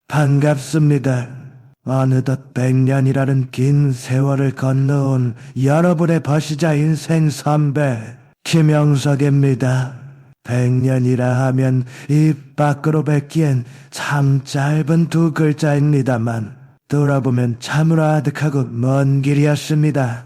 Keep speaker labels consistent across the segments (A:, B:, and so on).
A: 반갑습니다. 어느덧 100년이라는 긴 세월을 건너온 여러분의 버시자 인생 선배 김영석입니다. 100년이라 하면 입 밖으로 뱉기엔 참 짧은 두 글자입니다만 돌아보면 참으로 아득하고 먼 길이었습니다.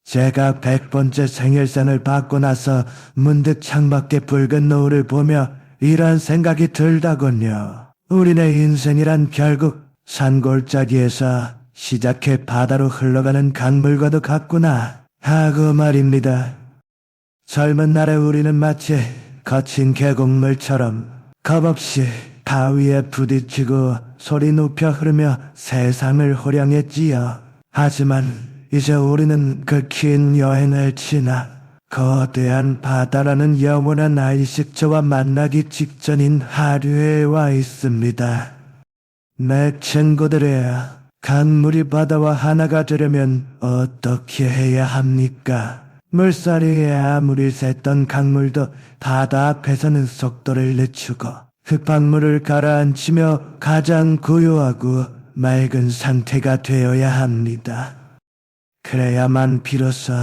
A: 제가 100번째 생일상을 받고 나서 문득 창밖의 붉은 노을을 보며 이런 생각이 들더군요. 우리네 인생이란 결국 산골짜기에서 시작해 바다로 흘러가는 강물과도 같구나 하고 말입니다. 젊은 날의 우리는 마치 거친 계곡물처럼 겁없이 바위에 부딪히고 소리 높여 흐르며 세상을 호령했지요. 하지만 이제 우리는 그 긴 여행을 지나 거대한 바다라는 영원한 안식처와 만나기 직전인 하류에 와 있습니다. 내 친구들이야, 강물이 바다와 하나가 되려면 어떻게 해야 합니까? 물살이 아무리 셌던 강물도 바다 앞에서는 속도를 늦추고 흙방물을 가라앉히며 가장 고요하고 맑은 상태가 되어야 합니다. 그래야만 비로소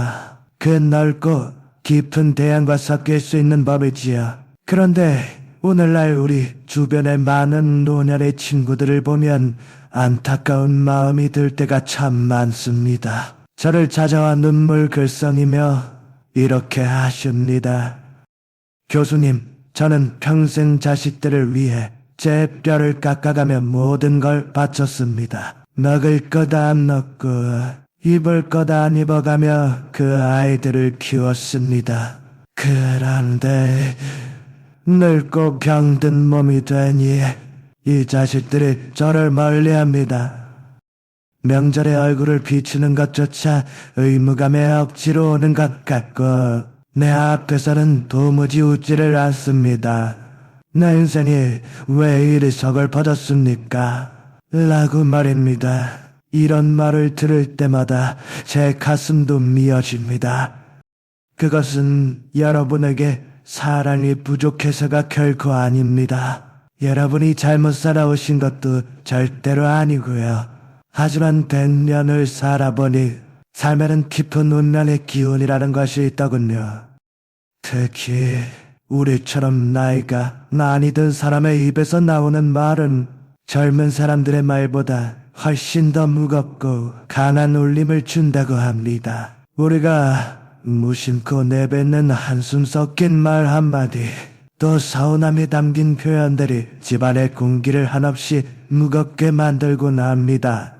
A: 그 넓고 깊은 대양과 섞일 수 있는 법이지요. 그런데 오늘날 우리 주변의 많은 노년의 친구들을 보면 안타까운 마음이 들 때가 참 많습니다. 저를 찾아와 눈물 글썽이며 이렇게 하십니다. 교수님, 저는 평생 자식들을 위해 제 뼈를 깎아가며 모든 걸 바쳤습니다. 먹을 것 안 먹고 입을 것 안 입어가며 그 아이들을 키웠습니다. 그런데 늙고 병든 몸이 되니 이 자식들이 저를 멀리합니다. 명절에 얼굴을 비추는 것조차 의무감에 억지로 오는 것 같고 내 앞에서는 도무지 웃지를 않습니다. 내 인생이 왜 이리 서글퍼졌습니까? 라고 말입니다. 이런 말을 들을 때마다 제 가슴도 미어집니다. 그것은 여러분에게 사랑이 부족해서가 결코 아닙니다. 여러분이 잘못 살아오신 것도 절대로 아니고요. 하지만 100년을 살아보니 삶에는 깊은 운명의 기운이라는 것이 있더군요. 특히 우리처럼 나이가 많이 든 사람의 입에서 나오는 말은 젊은 사람들의 말보다 훨씬 더 무겁고 강한 울림을 준다고 합니다. 우리가 무심코 내뱉는 한숨 섞인 말 한마디, 또 서운함이 담긴 표현들이 집안의 공기를 한없이 무겁게 만들곤 합니다.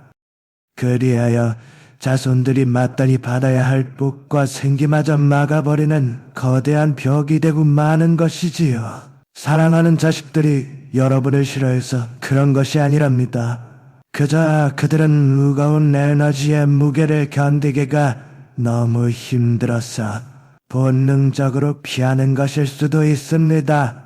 A: 그리하여 자손들이 마땅히 받아야 할 복과 생기마저 막아버리는 거대한 벽이 되고 마는 것이지요. 사랑하는 자식들이 여러분을 싫어해서 그런 것이 아니랍니다. 그저 그들은 무거운 에너지의 무게를 견디기가 너무 힘들어서 본능적으로 피하는 것일 수도 있습니다.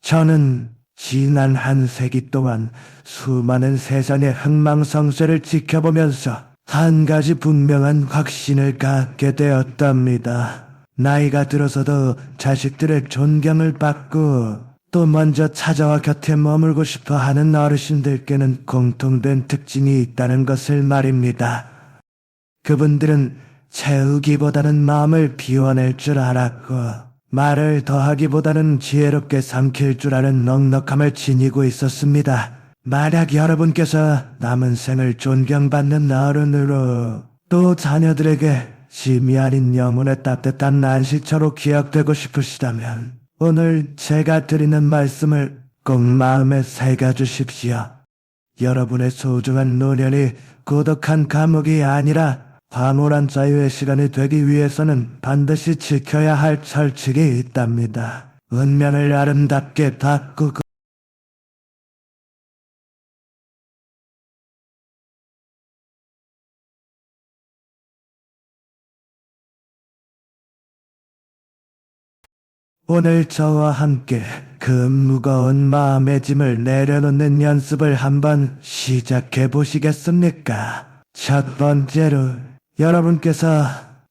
A: 저는 지난 한 세기 동안 수많은 세상의 흥망성쇠를 지켜보면서 한 가지 분명한 확신을 갖게 되었답니다. 나이가 들어서도 자식들의 존경을 받고 또 먼저 찾아와 곁에 머물고 싶어 하는 어르신들께는 공통된 특징이 있다는 것을 말입니다. 그분들은 채우기보다는 마음을 비워낼 줄 알았고 말을 더하기보다는 지혜롭게 삼킬 줄 아는 넉넉함을 지니고 있었습니다. 만약 여러분께서 남은 생을 존경받는 어른으로 또 자녀들에게 심이 아닌 영혼의 따뜻한 안식처로 기억되고 싶으시다면 오늘 제가 드리는 말씀을 꼭 마음에 새겨주십시오. 여러분의 소중한 노년이 고독한 감옥이 아니라 황홀한 자유의 시간이 되기 위해서는 반드시 지켜야 할 철칙이 있답니다. 운명을 아름답게 바꾸고 오늘 저와 함께 그 무거운 마음의 짐을 내려놓는 연습을 한번 시작해 보시겠습니까? 첫 번째로 여러분께서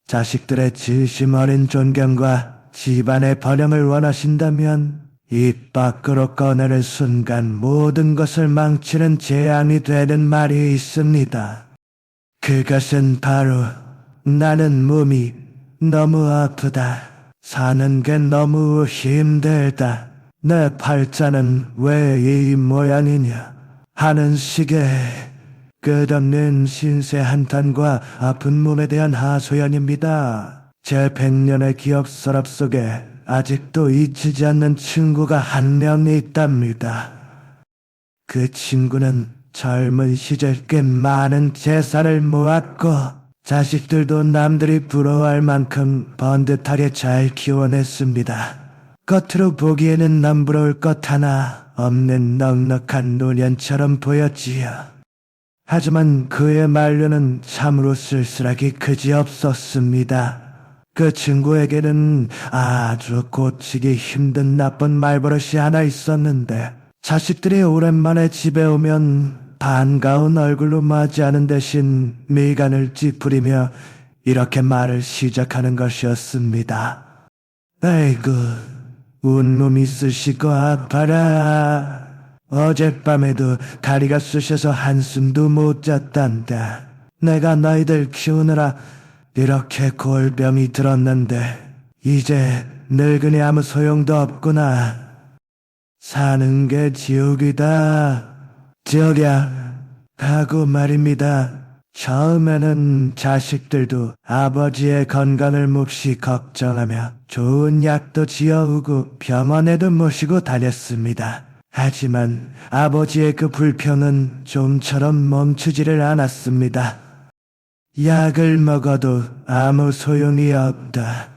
A: 자식들의 진심 어린 존경과 집안의 번영을 원하신다면 입 밖으로 꺼내는 순간 모든 것을 망치는 재앙이 되는 말이 있습니다. 그것은 바로 나는 몸이 너무 아프다. 사는 게 너무 힘들다. 내 팔자는 왜 이 모양이냐 하는 식의 끝없는 신세 한탄과 아픈 몸에 대한 하소연입니다. 제 100년의 기억 서랍 속에 아직도 잊히지 않는 친구가 한 명 있답니다. 그 친구는 젊은 시절 꽤 많은 재산을 모았고 자식들도 남들이 부러워할 만큼 번듯하게 잘 키워냈습니다. 겉으로 보기에는 남부러울 것 하나 없는 넉넉한 노년처럼 보였지요. 하지만 그의 만류는 참으로 쓸쓸하기 그지없었습니다. 그 친구에게는 아주 고치기 힘든 나쁜 말버릇이 하나 있었는데 자식들이 오랜만에 집에 오면 반가운 얼굴로 맞이하는 대신 미간을 찌푸리며 이렇게 말을 시작하는 것이었습니다. 아이고, 온몸이 쑤시고 아파라. 어젯밤에도 다리가 쑤셔서 한숨도 못 잤단다. 내가 너희들 키우느라 이렇게 골병이 들었는데 이제 늙으니 아무 소용도 없구나. 사는 게 지옥이다. 지옥이야. 하고 말입니다. 처음에는 자식들도 아버지의 건강을 몹시 걱정하며 좋은 약도 지어오고 병원에도 모시고 다녔습니다. 하지만 아버지의 그 불평은 좀처럼 멈추지를 않았습니다. 약을 먹어도 아무 소용이 없다.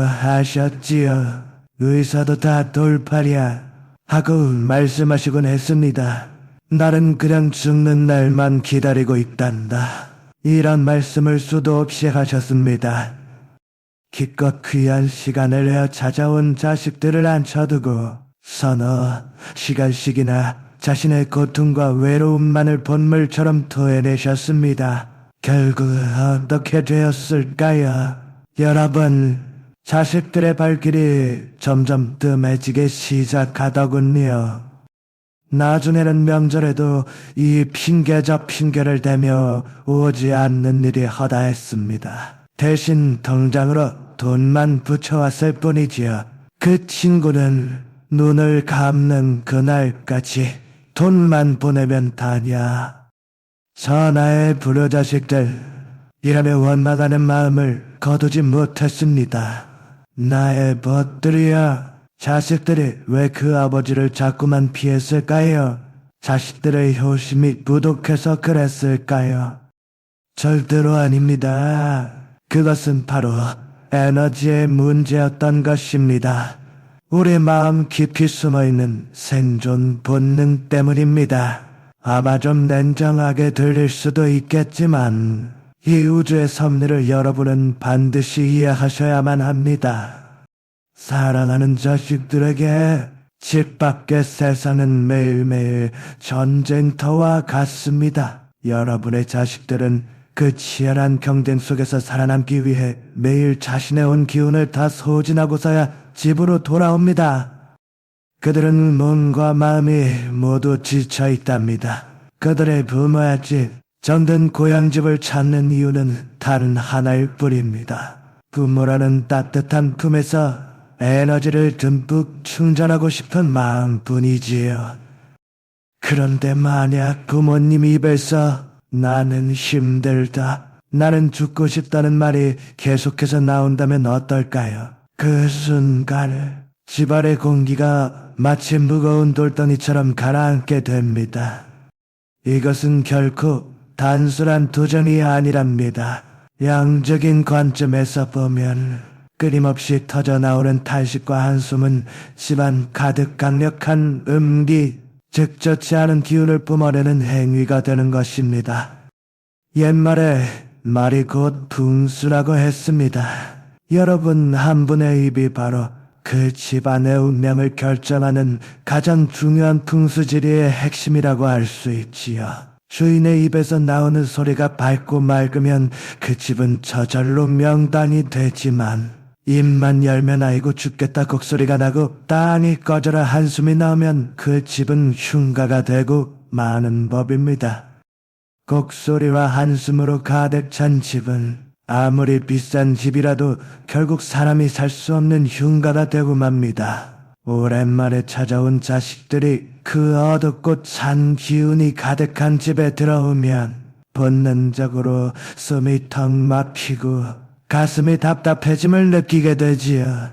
A: 하셨지요. 의사도 다 돌팔이야. 하고 말씀하시곤 했습니다. 나는 그냥 죽는 날만 기다리고 있단다. 이런 말씀을 수도 없이 하셨습니다. 기껏 귀한 시간을 내어 찾아온 자식들을 앉혀두고 서너 시간씩이나 자신의 고통과 외로움만을 본물처럼 토해내셨습니다. 결국 어떻게 되었을까요? 여러분, 자식들의 발길이 점점 뜸해지기 시작하더군요. 나중에는 명절에도 이 핑계 저 핑계를 대며 오지 않는 일이 허다했습니다. 대신 통장으로 돈만 붙여왔을 뿐이지요. 그 친구는 눈을 감는 그날까지 돈만 보내면 다냐. 전하의 불효자식들, 이라며 원망하는 마음을 거두지 못했습니다. 나의 벗들이여, 자식들이 왜 그 아버지를 자꾸만 피했을까요? 자식들의 효심이 부족해서 그랬을까요? 절대로 아닙니다. 그것은 바로 에너지의 문제였던 것입니다. 우리 마음 깊이 숨어있는 생존 본능 때문입니다. 아마 좀 냉정하게 들릴 수도 있겠지만 이 우주의 섭리를 여러분은 반드시 이해하셔야만 합니다. 사랑하는 자식들에게 집 밖의 세상은 매일매일 전쟁터와 같습니다. 여러분의 자식들은 그 치열한 경쟁 속에서 살아남기 위해 매일 자신의 온 기운을 다 소진하고서야 집으로 돌아옵니다. 그들은 몸과 마음이 모두 지쳐 있답니다. 그들의 부모의 집, 정든 고향집을 찾는 이유는 다른 하나일 뿐입니다. 부모라는 따뜻한 품에서 에너지를 듬뿍 충전하고 싶은 마음뿐이지요. 그런데 만약 부모님 입에서 나는 힘들다, 나는 죽고 싶다는 말이 계속해서 나온다면 어떨까요? 그 순간을 집안의 공기가 마치 무거운 돌덩이처럼 가라앉게 됩니다. 이것은 결코 단순한 도전이 아니랍니다. 양적인 관점에서 보면 끊임없이 터져나오는 탄식과 한숨은 집안 가득 강력한 음기, 즉 좋지 않은 기운을 뿜어내는 행위가 되는 것입니다. 옛말에 말이 곧 풍수라고 했습니다. 여러분 한 분의 입이 바로 그 집안의 운명을 결정하는 가장 중요한 풍수지리의 핵심이라고 할 수 있지요. 주인의 입에서 나오는 소리가 밝고 맑으면 그 집은 저절로 명당이 되지만 입만 열면 아이고 죽겠다 곡소리가 나고 땅이 꺼져라 한숨이 나오면 그 집은 흉가가 되고 마는 법입니다. 곡소리와 한숨으로 가득 찬 집은 아무리 비싼 집이라도 결국 사람이 살 수 없는 흉가가 되고 맙니다. 오랜만에 찾아온 자식들이 그 어둡고 찬 기운이 가득한 집에 들어오면 본능적으로 숨이 턱 막히고 가슴이 답답해짐을 느끼게 되지요.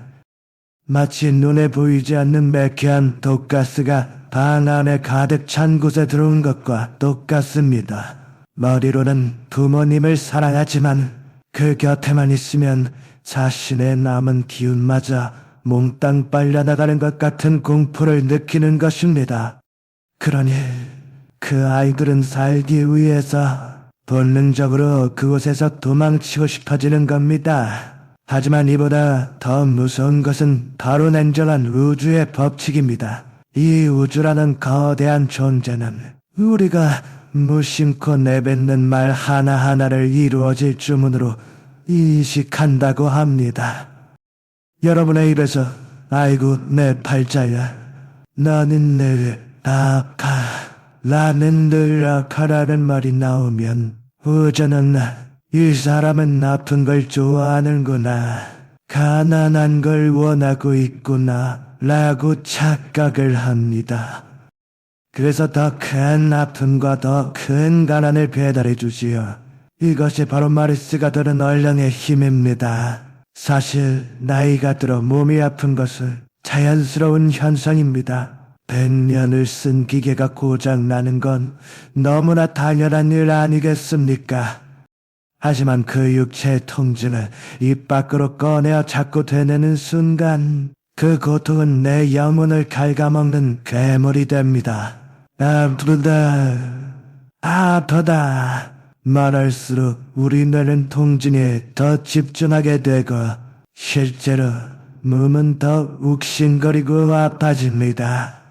A: 마치 눈에 보이지 않는 매캐한 독가스가 방 안에 가득 찬 곳에 들어온 것과 똑같습니다. 머리로는 부모님을 사랑하지만 그 곁에만 있으면 자신의 남은 기운마저 몽땅 빨려나가는 것 같은 공포를 느끼는 것입니다. 그러니 그 아이들은 살기 위해서 본능적으로 그곳에서 도망치고 싶어지는 겁니다. 하지만 이보다 더 무서운 것은 바로 냉정한 우주의 법칙입니다. 이 우주라는 거대한 존재는 우리가 무심코 내뱉는 말 하나하나를 이루어질 주문으로 인식한다고 합니다. 여러분의 입에서 아이고 내 팔자야, 너는 늘 아카, 나는 늘 아카라는 말이 나오면 우주는 이 사람은 아픈 걸 좋아하는구나, 가난한 걸 원하고 있구나 라고 착각을 합니다. 그래서 더 큰 아픔과 더 큰 가난을 배달해 주지요. 이것이 바로 마르스가 들은 얼령의 힘입니다. 사실 나이가 들어 몸이 아픈 것은 자연스러운 현상입니다. 100년을 쓴 기계가 고장나는 건 너무나 당연한 일 아니겠습니까? 하지만 그 육체의 통증을 입 밖으로 꺼내어 자꾸 되뇌는 순간 그 고통은 내 영혼을 갉아먹는 괴물이 됩니다. 아프다, 아프다 말할수록 우리 뇌는 통증에 더 집중하게 되고 실제로 몸은 더 욱신거리고 아파집니다.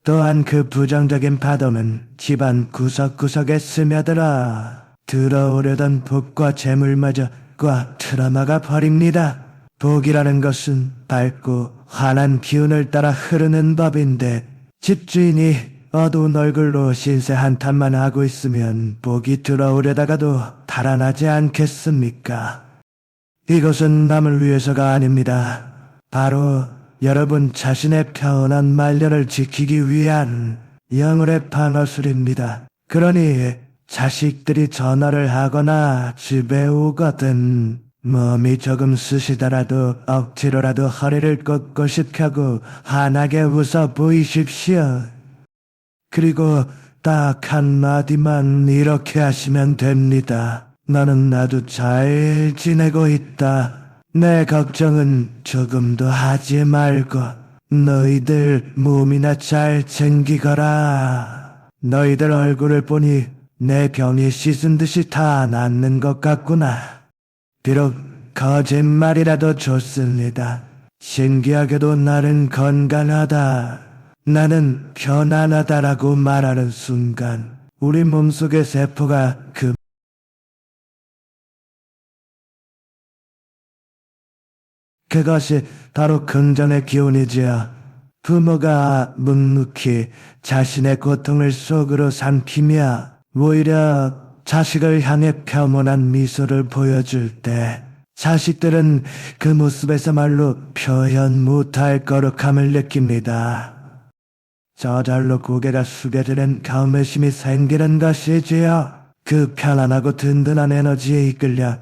A: 또한 그 부정적인 파동은 집안 구석구석에 스며들어 들어오려던 복과 재물마저 꽉 틀어막아 버립니다. 복이라는 것은 밝고 환한 기운을 따라 흐르는 법인데 집주인이 어두운 얼굴로 신세 한탄만 하고 있으면 복이 들어오려다가도 달아나지 않겠습니까? 이것은 남을 위해서가 아닙니다. 바로 여러분 자신의 편한 말년을 지키기 위한 영혼의 방어술입니다. 그러니 자식들이 전화를 하거나 집에 오거든 몸이 조금 쑤시더라도 억지로라도 허리를 꼿꼿이 펴고 환하게 웃어 보이십시오. 그리고 딱 한마디만 이렇게 하시면 됩니다. 나는 아주 잘 지내고 있다. 내 걱정은 조금도 하지 말고 너희들 몸이나 잘 챙기거라. 너희들 얼굴을 보니 내 병이 씻은 듯이 다 낫는 것 같구나. 비록 거짓말이라도 좋습니다. 신기하게도 나는 건강하다, 나는 편안하다라고 말하는 순간 우리 몸속의 세포가 그것이 바로 긍정의 기운이지요. 부모가 묵묵히 자신의 고통을 속으로 삼키며 오히려 자식을 향해 평온한 미소를 보여줄 때 자식들은 그 모습에서 말로 표현 못할 거룩함을 느낍니다. 저절로 고개가 숙여지는 경외심이 생기는 것이지요. 그 편안하고 든든한 에너지에 이끌려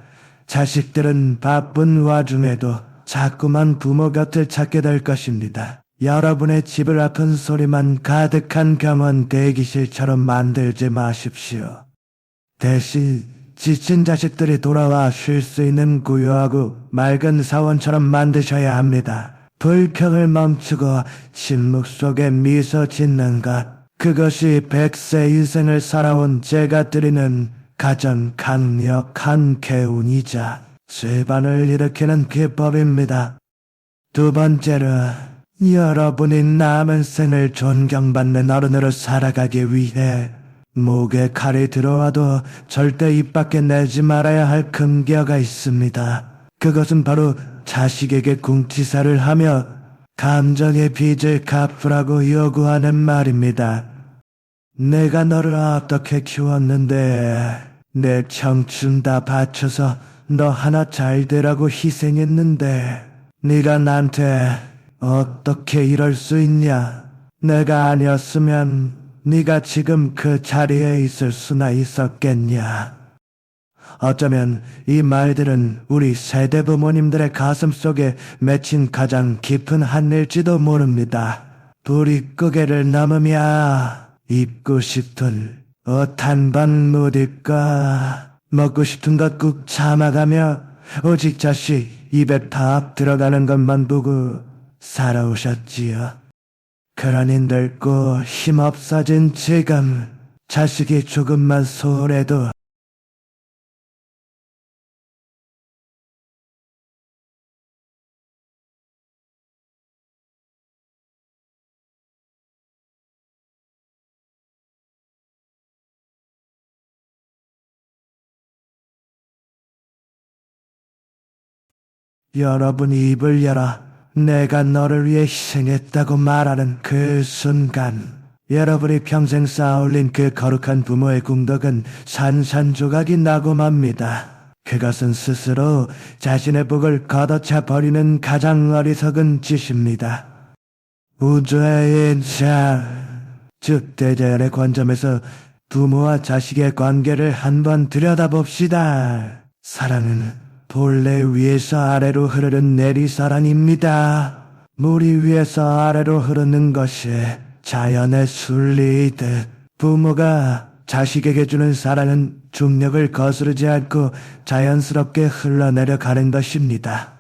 A: 자식들은 바쁜 와중에도 자꾸만 부모 곁을 찾게 될 것입니다. 여러분의 집을 아픈 소리만 가득한 병원 대기실처럼 만들지 마십시오. 대신 지친 자식들이 돌아와 쉴 수 있는 고요하고 맑은 사원처럼 만드셔야 합니다. 불평을 멈추고 침묵 속에 미소 짓는 것, 그것이 100세 인생을 살아온 제가 드리는 가장 강력한 개운이자 쇠반을 일으키는 기법입니다. 두 번째로, 여러분이 남은 생을 존경받는 어른으로 살아가기 위해 목에 칼이 들어와도 절대 입 밖에 내지 말아야 할 금기어가 있습니다. 그것은 바로 자식에게 궁치사를 하며 감정의 빚을 갚으라고 요구하는 말입니다. 내가 너를 어떻게 키웠는데, 내 청춘 다 바쳐서 너 하나 잘 되라고 희생했는데, 네가 나한테 어떻게 이럴 수 있냐? 내가 아니었으면 네가 지금 그 자리에 있을 수나 있었겠냐? 어쩌면 이 말들은 우리 세대 부모님들의 가슴 속에 맺힌 가장 깊은 한일지도 모릅니다. 불이 끄개를 넘으며 입고 싶은 옷 한 번 못 입까, 먹고 싶은 것 꾹 참아가며 오직 자식 입에 다 들어가는 것만 보고 살아오셨지요. 그러니 늙고 힘없어진 지금 자식이 조금만 소홀해도 여러분이 입을 열어 내가 너를 위해 희생했다고 말하는 그 순간, 여러분이 평생 쌓아올린 그 거룩한 부모의 궁덕은 산산조각이 나고 맙니다. 그것은 스스로 자신의 복을 걷어차 버리는 가장 어리석은 짓입니다. 우주의 인자, 즉 대자연의 관점에서 부모와 자식의 관계를 한번 들여다봅시다. 사랑은 본래 위에서 아래로 흐르는 내리사랑입니다. 물이 위에서 아래로 흐르는 것이 자연의 순리이듯, 부모가 자식에게 주는 사랑은 중력을 거스르지 않고 자연스럽게 흘러내려 가는 것입니다.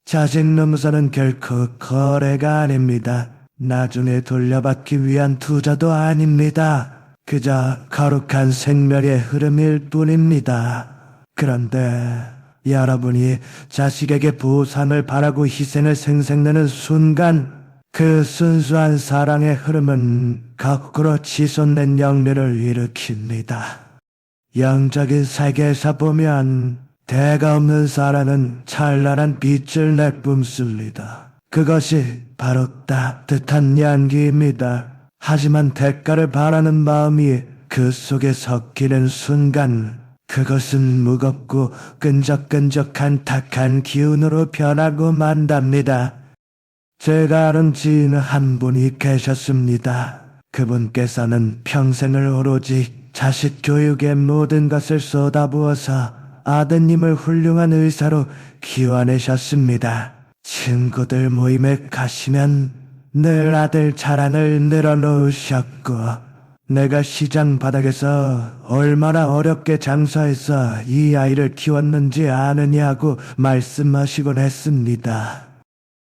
A: 자식 노무사는 결코 거래가 아닙니다. 나중에 돌려받기 위한 투자도 아닙니다. 그저 거룩한 생멸의 흐름일 뿐입니다. 그런데 여러분이 자식에게 보상을 바라고 희생을 생색내는 순간, 그 순수한 사랑의 흐름은 거꾸로 치솟는 역류를 일으킵니다. 영적인 세계에서 보면 대가 없는 사랑은 찬란한 빛을 내뿜습니다. 그것이 바로 따뜻한 양기입니다. 하지만 대가를 바라는 마음이 그 속에 섞이는 순간, 그것은 무겁고 끈적끈적한 탁한 기운으로 변하고 만답니다. 제가 아는 지인 한 분이 계셨습니다. 그분께서는 평생을 오로지 자식 교육에 모든 것을 쏟아부어서 아드님을 훌륭한 의사로 키워내셨습니다. 친구들 모임에 가시면 늘 아들 자랑을 늘어놓으셨고, 내가 시장 바닥에서 얼마나 어렵게 장사해서 이 아이를 키웠는지 아느냐고 말씀하시곤 했습니다.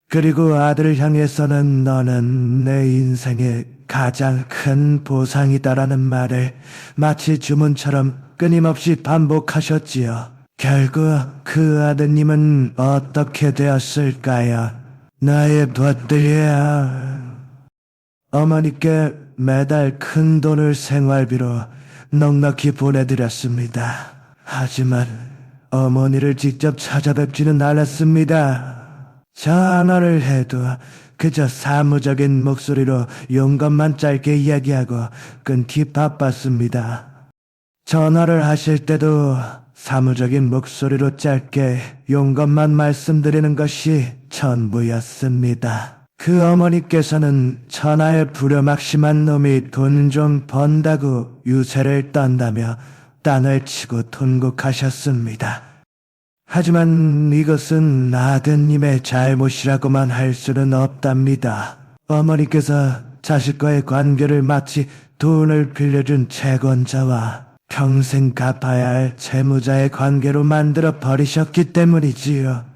A: 그리고 아들을 향해서는 너는 내 인생의 가장 큰 보상이다라는 말을 마치 주문처럼 끊임없이 반복하셨지요. 결국 그 아드님은 어떻게 되었을까요? 나의 벗들이야. 어머니께 매달 큰 돈을 생활비로 넉넉히 보내드렸습니다. 하지만 어머니를 직접 찾아뵙지는 않았습니다. 전화를 해도 그저 사무적인 목소리로 용건만 짧게 이야기하고 끊기 바빴습니다. 전화를 하실 때도 사무적인 목소리로 짧게 용건만 말씀드리는 것이 전부였습니다. 그 어머니께서는 천하의 불효막심한 놈이 돈 좀 번다고 유세를 떤다며 땅을 치고 통곡하셨습니다. 하지만 이것은 아드님의 잘못이라고만 할 수는 없답니다. 어머니께서 자식과의 관계를 마치 돈을 빌려준 채권자와 평생 갚아야 할 채무자의 관계로 만들어 버리셨기 때문이지요.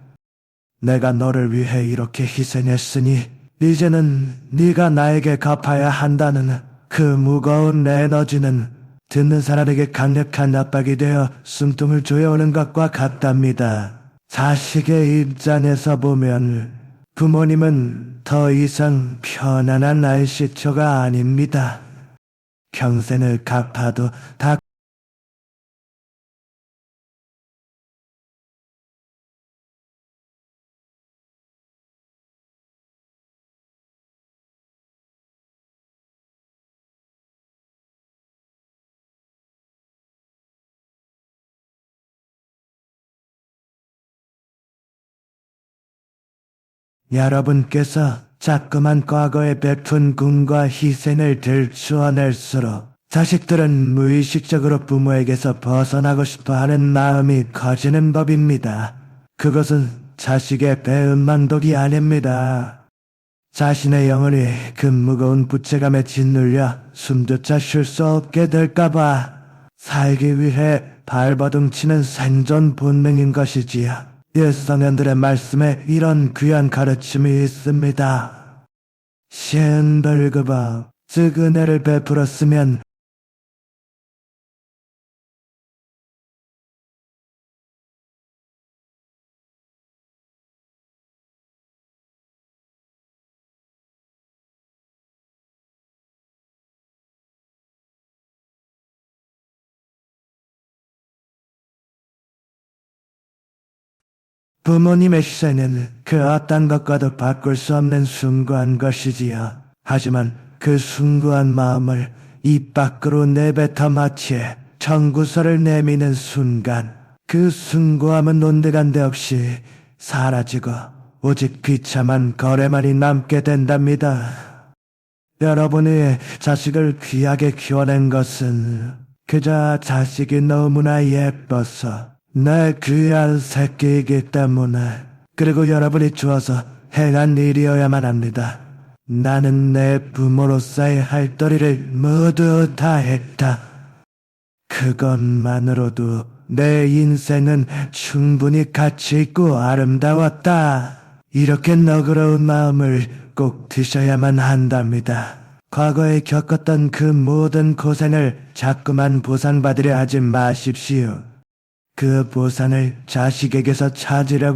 A: 내가 너를 위해 이렇게 희생했으니 이제는 네가 나에게 갚아야 한다는 그 무거운 에너지는 듣는 사람에게 강력한 압박이 되어 숨통을 조여오는 것과 같답니다. 자식의 입장에서 보면 부모님은 더 이상 편안한 날씨초가 아닙니다. 평생을 갚아도 다 여러분께서 자꾸만 과거에 베푼 꿈과 희생을 들추어낼수록 자식들은 무의식적으로 부모에게서 벗어나고 싶어하는 마음이 커지는 법입니다. 그것은 자식의 배은망덕이 아닙니다. 자신의 영혼이 그 무거운 부채감에 짓눌려 숨조차 쉴 수 없게 될까봐 살기 위해 발버둥치는 생존 본능인 것이지요. 일성현들의 말씀에 이런 귀한 가르침이 있습니다. 신벌그바 즉 은혜를 베풀었으면 부모님의 희생은 그 어떤 것과도 바꿀 수 없는 숭고한 것이지요. 하지만 그 숭고한 마음을 입 밖으로 내뱉어 마치 청구서를 내미는 순간 그 숭고함은 온데간데 없이 사라지고 오직 비참한 거래만이 남게 된답니다. 여러분이 자식을 귀하게 키워낸 것은 그저 자식이 너무나 예뻐서 내 귀한 새끼이기 때문에 그리고 여러분이 주어서 행한 일이어야만 합니다. 나는 내 부모로서의 할 도리를 모두 다 했다. 그것만으로도 내 인생은 충분히 가치 있고 아름다웠다. 이렇게 너그러운 마음을 꼭 드셔야만 한답니다. 과거에 겪었던 그 모든 고생을 자꾸만 보상받으려 하지 마십시오. 그 보상을 자식에게서 찾으려고